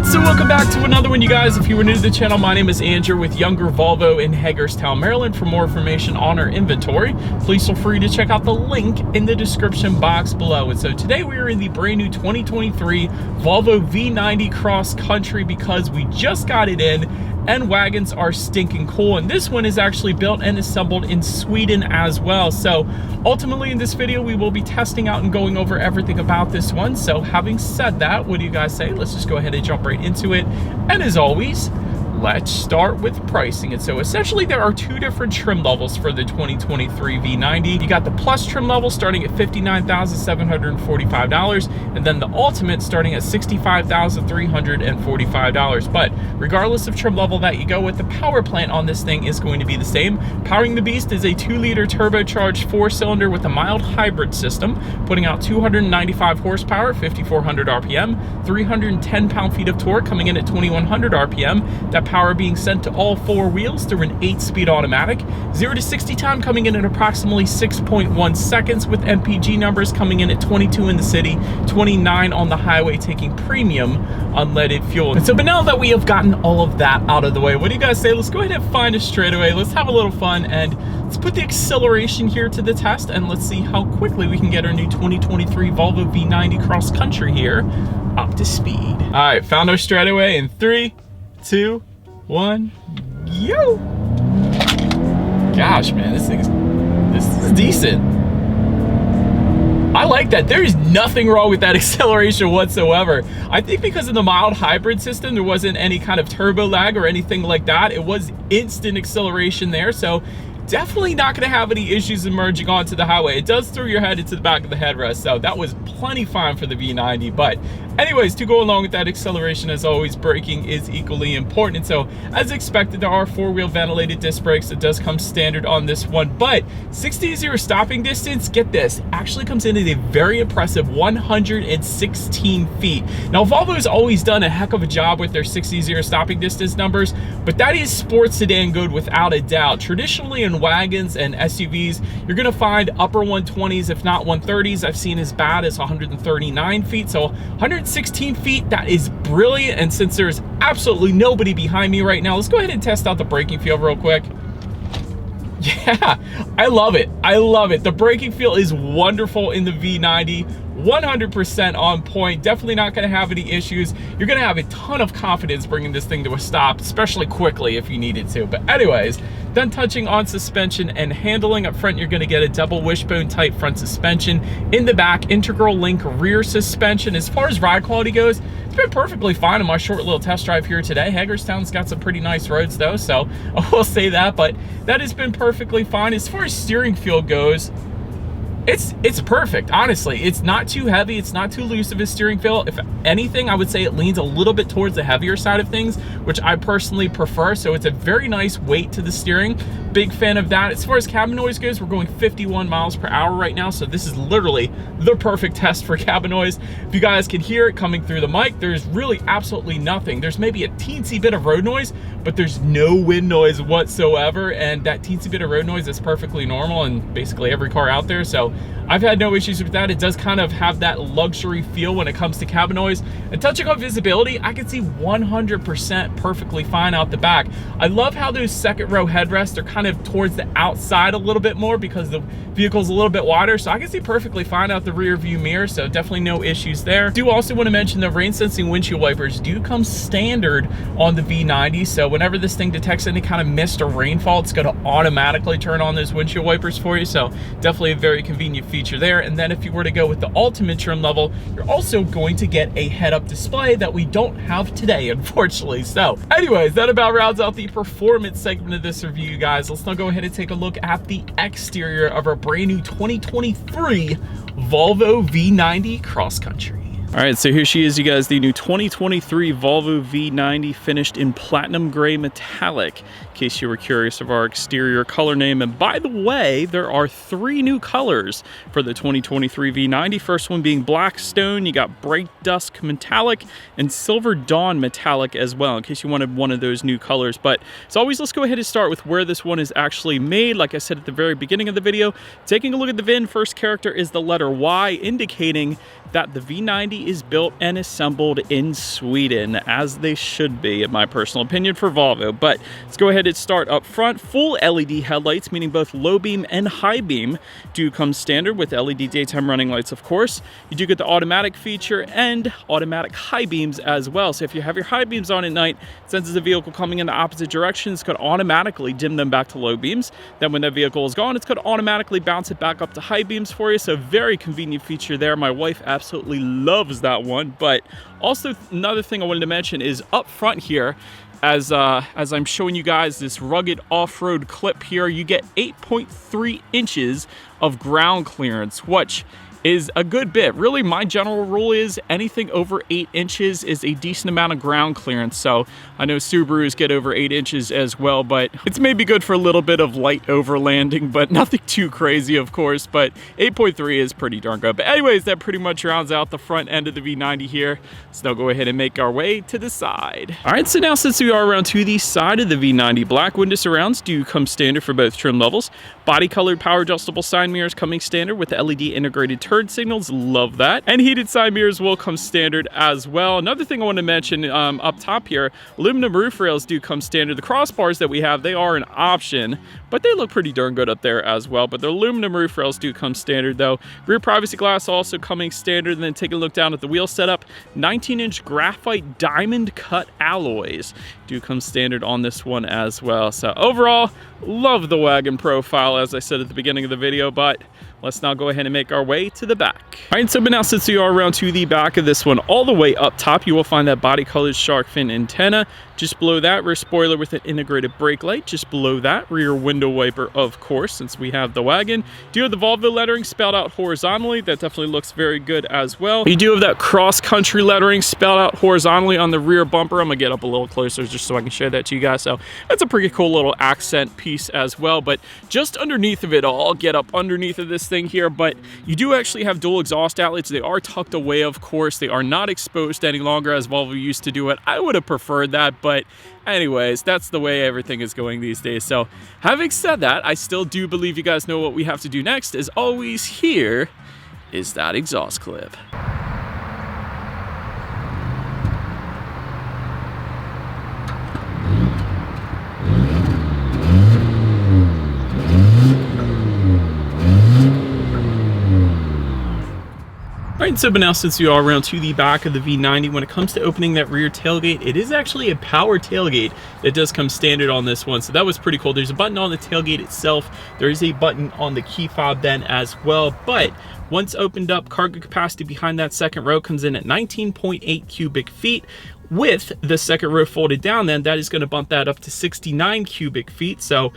So welcome back to another one, you guys. If you were new to the channel, my name is Andrew with Younger Volvo in Hagerstown, Maryland. For more information on our inventory, please feel free to check out the link in the description box below. And so today we are in the brand new 2023 Volvo V90 Cross Country because we just got it in and wagons are stinking cool. And this one is actually built and assembled in Sweden as well. So ultimately in this video, we will be testing out and going over everything about this one. So having said that, what do you guys say? Let's just go ahead and jump right into it. And as always, let's start with pricing. And so essentially there are two different trim levels for the 2023 V90. You got the Plus trim level starting at $59,745, and then the Ultimate starting at $65,345. But regardless of trim level that you go with, the power plant on this thing is going to be the same. Powering the beast is a 2-liter turbocharged 4-cylinder with a mild hybrid system, putting out 295 horsepower, 5,400 RPM, 310 pound-feet of torque coming in at 2,100 RPM. That power being sent to all 4 wheels through an 8-speed automatic. 0 to 60 time coming in at approximately 6.1 seconds, with MPG numbers coming in at 22 in the city, 29 on the highway, taking premium unleaded fuel. And so, but now that we have gotten all of that out of the way, what do you guys say? Let's go ahead and find a straightaway. Let's have a little fun and let's put the acceleration here to the test, and let's see how quickly we can get our new 2023 Volvo V90 Cross Country here up to speed. All right, found our straightaway in 3, 2, 1, yo! Gosh, man, this is decent. I like that. There is nothing wrong with that acceleration whatsoever. I think because of the mild hybrid system, there wasn't any kind of turbo lag or anything like that. It was instant acceleration there, so definitely not going to have any issues emerging onto the highway. It does throw your head into the back of the headrest, so that was plenty fine for the V90. But anyways, to go along with that acceleration, as always, braking is equally important. And so as expected, there are 4-wheel ventilated disc brakes. It does come standard on this one, but 60-0 stopping distance, get this, actually comes in at a very impressive 116 feet. Now, Volvo's always done a heck of a job with their 60-0 stopping distance numbers, but that is sports sedan good without a doubt. Traditionally in wagons and SUVs, you're gonna find upper 120s, if not 130s. I've seen as bad as 139 feet. So 116 feet, that is brilliant. And since there's absolutely nobody behind me right now, let's go ahead and test out the braking feel real quick. Yeah, I love it. I love it. The braking feel is wonderful in the V90. 100% on point. Definitely not going to have any issues. You're going to have a ton of confidence bringing this thing to a stop, especially quickly if you needed to. But anyways, done touching on suspension and handling. Up front, you're going to get a double wishbone type front suspension. In the back, integral link rear suspension. As far as ride quality goes, it's been perfectly fine on my short little test drive here today. Hagerstown's got some pretty nice roads though, so I will say that, but that has been perfectly fine. As far as steering feel goes, it's perfect, honestly. It's not too heavy, it's not too loose of a steering feel. If anything, I would say it leans a little bit towards the heavier side of things, which I personally prefer. So it's a very nice weight to the steering. Big fan of that. As far as cabin noise goes, we're going 51 miles per hour right now, so this is literally the perfect test for cabin noise. If you guys can hear it coming through the mic, there's really absolutely nothing. There's maybe a teensy bit of road noise, but there's no wind noise whatsoever, and that teensy bit of road noise is perfectly normal in basically every car out there. So I've had no issues with that. It does kind of have that luxury feel when it comes to cabin noise. And touching on visibility, I can see 100% perfectly fine out the back. I love how those second row headrests are kind of towards the outside a little bit more because the vehicle's a little bit wider, so I can see perfectly fine out the rear view mirror, so definitely no issues there. Do also want to mention the rain sensing windshield wipers do come standard on the V90, so whenever this thing detects any kind of mist or rainfall, it's going to automatically turn on those windshield wipers for you, so definitely a very convenient feature there. And then if you were to go with the Ultimate trim level, you're also going to get a head-up display that we don't have today, unfortunately. So anyways, that about rounds out the performance segment of this review, you guys. Let's now go ahead and take a look at the exterior of our brand new 2023 Volvo V90 Cross Country. All right, so here she is, you guys, the new 2023 Volvo V90 finished in platinum gray metallic, in case you were curious of our exterior color name. And by the way, there are 3 new colors for the 2023 V90. First one being black stone, you got bright dusk metallic, and silver dawn metallic as well, in case you wanted one of those new colors. But as always, let's go ahead and start with where this one is actually made. Like I said at the very beginning of the video, taking a look at the VIN, first character is the letter Y, indicating that the V90 is built and assembled in Sweden, as they should be, in my personal opinion, for Volvo. But let's go ahead and start up front. Full LED headlights, meaning both low beam and high beam, do come standard with LED daytime running lights, of course. You do get the automatic feature and automatic high beams as well. So if you have your high beams on at night, since it's a vehicle coming in the opposite direction, it's going to automatically dim them back to low beams. Then when that vehicle is gone, it's going to automatically bounce it back up to high beams for you. So very convenient feature there. My wife absolutely loves that one. But also another thing I wanted to mention is up front here, as I'm showing you guys this rugged off-road clip here, you get 8.3 inches of ground clearance, which is a good bit. Really, my general rule is anything over 8 inches is a decent amount of ground clearance. So I know Subarus get over 8 inches as well, but it's maybe good for a little bit of light overlanding, but nothing too crazy, of course. But 8.3 is pretty darn good. But anyways, that pretty much rounds out the front end of the V90 here. So now go ahead and make our way to the side. All right, so now since we are around to the side of the V90, black window surrounds do come standard for both trim levels. Body colored power adjustable side mirrors coming standard with the LED integrated turn signals, love that. And heated side mirrors will come standard as well. Another thing I want to mention up top here, aluminum roof rails do come standard. The crossbars that we have, they are an option, but they look pretty darn good up there as well. But the aluminum roof rails do come standard though. Rear privacy glass also coming standard. And then take a look down at the wheel setup. 19-inch graphite diamond cut alloys do come standard on this one as well. So overall, love the Wagon profile, as I said at the beginning of the video, but let's now go ahead and make our way to the back. All right, so but now since we are around to the back of this one, all the way up top, you will find that body colored shark fin antenna. Just below that, rear spoiler with an integrated brake light. Just below that, rear window wiper, of course, since we have the Wagon. Do have the Volvo lettering spelled out horizontally. That definitely looks very good as well. You do have that Cross Country lettering spelled out horizontally on the rear bumper. I'm gonna get up a little closer just so I can show that to you guys. So that's a pretty cool little accent piece as well. But just underneath of it all, I'll get up underneath of this thing here, but you do actually have dual exhaust outlets. They are tucked away, of course. They are not exposed any longer as Volvo used to do it. I would have preferred that, but anyways, that's the way everything is going these days. So having said that, I still do believe you guys know what we have to do next. As always, here is that exhaust clip. Alright, so but now since we are around to the back of the V90, when it comes to opening that rear tailgate, it is actually a power tailgate that does come standard on this one. So that was pretty cool. There's a button on the tailgate itself. There is a button on the key fob then as well. But once opened up, cargo capacity behind that second row comes in at 19.8 cubic feet. With the second row folded down, then that is going to bump that up to 69 cubic feet. So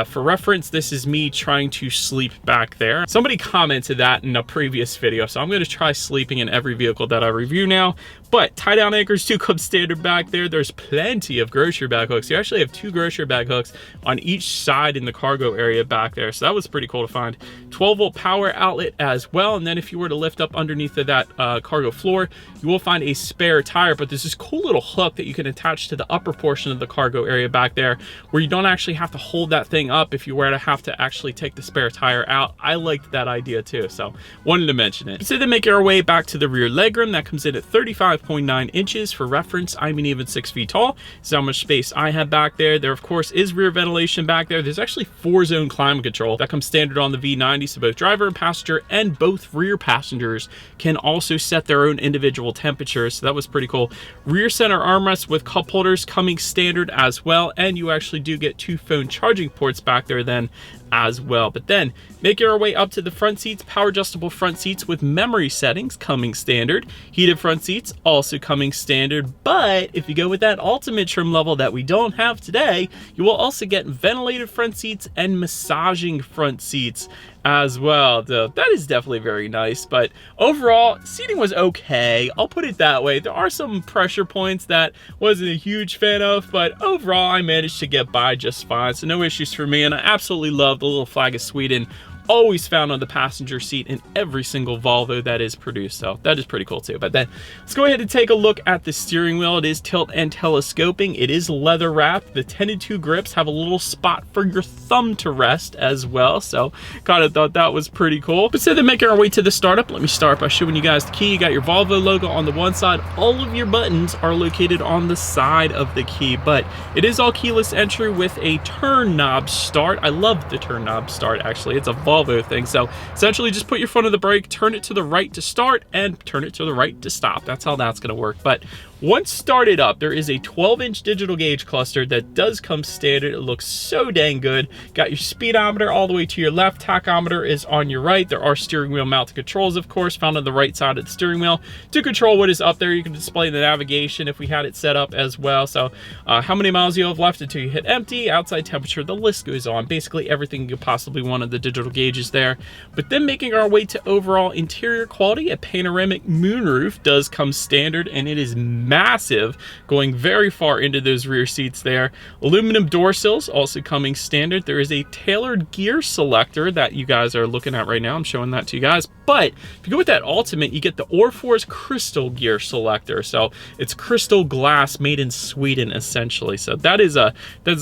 for reference, this is me trying to sleep back there. Somebody commented that in a previous video, so I'm going to try sleeping in every vehicle that I review now. But tie-down anchors do come standard back there. There's plenty of grocery bag hooks. You actually have 2 grocery bag hooks on each side in the cargo area back there, so that was pretty cool to find. 12-volt power outlet as well, and then if you were to lift up underneath of that cargo floor, you will find a spare tire, but there's this cool little hook that you can attach to the upper portion of the cargo area back there, where you don't actually have to hold that thing up if you were to have to actually take the spare tire out. I liked that idea too, so wanted to mention it. So then make our way back to the rear legroom. That comes in at 35.9 inches. For reference, I'm an even 6 feet tall. So how much space I have back there. There, of course, is rear ventilation back there. There's actually 4-zone climate control that comes standard on the V90, so both driver and passenger and both rear passengers can also set their own individual temperatures. So that was pretty cool. Rear center armrests with cup holders coming standard as well, and you actually do get 2 phone charging ports back there then as well. But then make our way up to the front seats. Power adjustable front seats with memory settings coming standard. Heated front seats also coming standard, but if you go with that ultimate trim level that we don't have today, you will also get ventilated front seats and massaging front seats as well. So that is definitely very nice, but overall seating was okay. I'll put it that way. There are some pressure points that wasn't a huge fan of, but overall I managed to get by just fine, so no issues for me. And I absolutely love the little flag of Sweden always found on the passenger seat in every single Volvo that is produced. So that is pretty cool too. But then let's go ahead and take a look at the steering wheel. It is tilt and telescoping. It is leather wrapped. The 10-2 grips have a little spot for your thumb to rest as well. So kind of thought that was pretty cool. But instead of making our way to the startup, let me start by showing you guys the key. You got your Volvo logo on the one side. All of your buttons are located on the side of the key, but it is all keyless entry with a turn knob start. I love the turn knob start, actually. It's a Volvo thing. So essentially just put your foot on the brake, turn it to the right to start, and turn it to the right to stop. That's how that's going to work. But once started up, there is a 12-inch digital gauge cluster that does come standard. It looks so dang good. Got your speedometer all the way to your left. Tachometer is on your right. There are steering wheel mounted controls, of course, found on the right side of the steering wheel. To control what is up there, you can display the navigation if we had it set up as well. So how many miles you have left until you hit empty, outside temperature, the list goes on. Basically everything you possibly want of the digital gauges there. But then making our way to overall interior quality, a panoramic moonroof does come standard, and it is massive, going very far into those rear seats there. Aluminum door sills also coming standard. There is a tailored gear selector that you guys are looking at right now. I'm showing that to you guys. But if you go with that Ultimate, you get the Orfor's crystal gear selector. So it's crystal glass made in Sweden, essentially. So that is a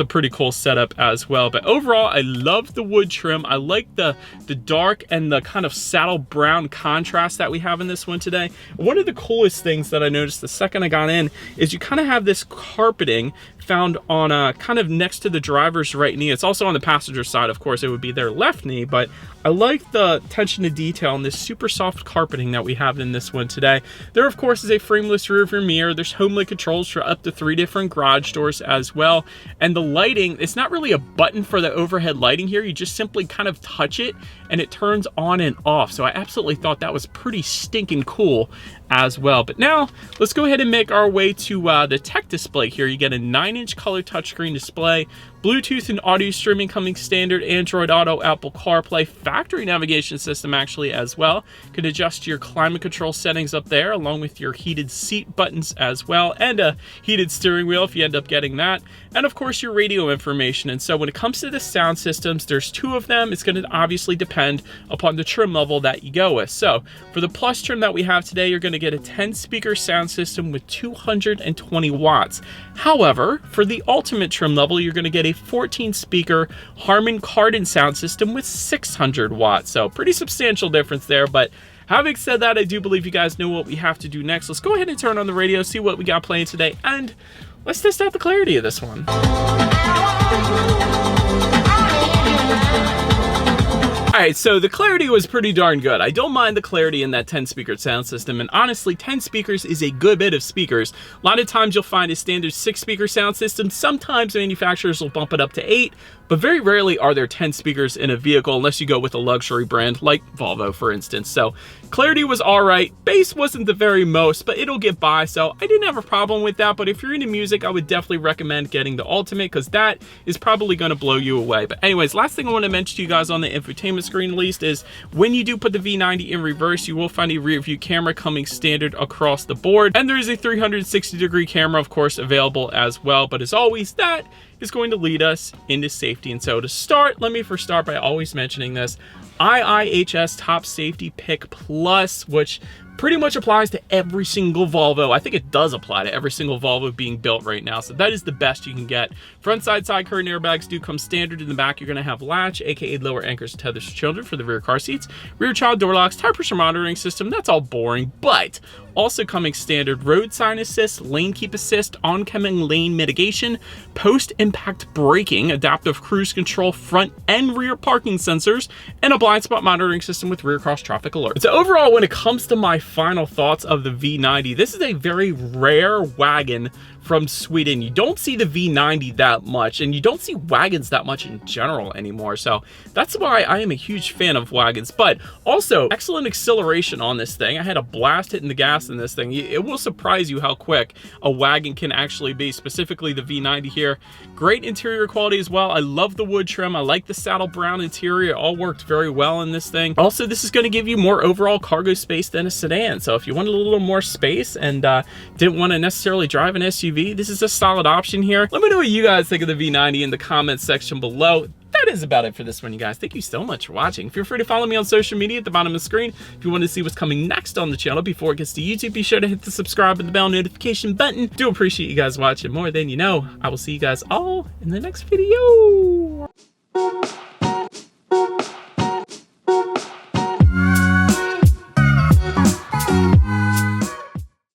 pretty cool setup as well. But overall, I love the wood trim. I like the dark and the kind of saddle brown contrast that we have in this one today. One of the coolest things that I noticed the second I got in is you kind of have this carpeting found on kind of next to the driver's right knee. It's also on the passenger side, of course, it would be their left knee, but I like the attention to detail and this super soft carpeting that we have in this one today. There, of course, is a frameless rear view mirror. There's HomeLink controls for up to 3 different garage doors as well. And the lighting, it's not really a button for the overhead lighting here. You just simply kind of touch it and it turns on and off. So I absolutely thought that was pretty stinking cool as well. But now let's go ahead and make our way to the tech display here. You get a 9-inch color touchscreen display, Bluetooth and audio streaming coming standard, Android Auto, Apple CarPlay, factory navigation system actually as well. You can adjust your climate control settings up there along with your heated seat buttons as well, and a heated steering wheel if you end up getting that, and of course your radio information. And so when it comes to the sound systems, there's 2 of them. It's going to obviously depend upon the trim level that you go with. So for the Plus trim that we have today, you're going to get a 10-speaker sound system with 220 watts. However, for the Ultimate trim level, you're going to get a 14-speaker Harman Kardon sound system with 600 watts. So pretty substantial difference there. But having said that, I do believe you guys know what we have to do next. Let's go ahead and turn on the radio, see what we got playing today, and let's test out the clarity of this one. Alright, so the clarity was pretty darn good. I don't mind the clarity in that 10-speaker sound system, and honestly, 10 speakers is a good bit of speakers. A lot of times you'll find a standard 6-speaker sound system. Sometimes manufacturers will bump it up to 8, but very rarely are there 10 speakers in a vehicle unless you go with a luxury brand like Volvo, for instance. So clarity was alright. Bass wasn't the very most, but it'll get by, so I didn't have a problem with that. But if you're into music, I would definitely recommend getting the Ultimate, because that is probably going to blow you away. But anyways, last thing I want to mention to you guys on the infotainment screen at least is when you do put the V90 in reverse, you will find a rear view camera coming standard across the board, and there is a 360-degree camera, of course, available as well. But as always, that is going to lead us into safety. And so to start, let me first start by always mentioning this IIHS Top Safety Pick Plus, which pretty much applies to every single Volvo. I think it does apply to every single Volvo being built right now. So that is the best you can get. Front side curtain airbags do come standard. In the back, you're going to have latch, aka lower anchors and tethers for children for the rear car seats, rear child door locks, tire pressure monitoring system. That's all boring, but also coming standard road sign assist, lane keep assist, oncoming lane mitigation, post-impact braking, adaptive cruise control, front and rear parking sensors, and a blind spot monitoring system with rear cross traffic alert. So overall, when it comes to my final thoughts of the V90, this is a very rare wagon from Sweden. You don't see the V90 that much, and you don't see wagons that much in general anymore. So that's why I am a huge fan of wagons. But also, excellent acceleration on this thing. I had a blast hitting the gas in this thing. It will surprise you how quick a wagon can actually be, specifically the V90 here. Great interior quality as well. I love the wood trim. I like the saddle brown interior. It all worked very well in this thing. Also, this is going to give you more overall cargo space than a sedan. So if you wanted a little more space and didn't want to necessarily drive an SUV, this is a solid option here. Let me know what you guys think of the V90 in the comments section below. that is about it for this one, you guys. Thank you so much for watching. Feel free to follow me on social media at the bottom of the screen. If you want to see what's coming next on the channel before it gets to YouTube, be sure to hit the subscribe and the bell notification button. Do appreciate you guys watching more than you know. I will see you guys all in the next video.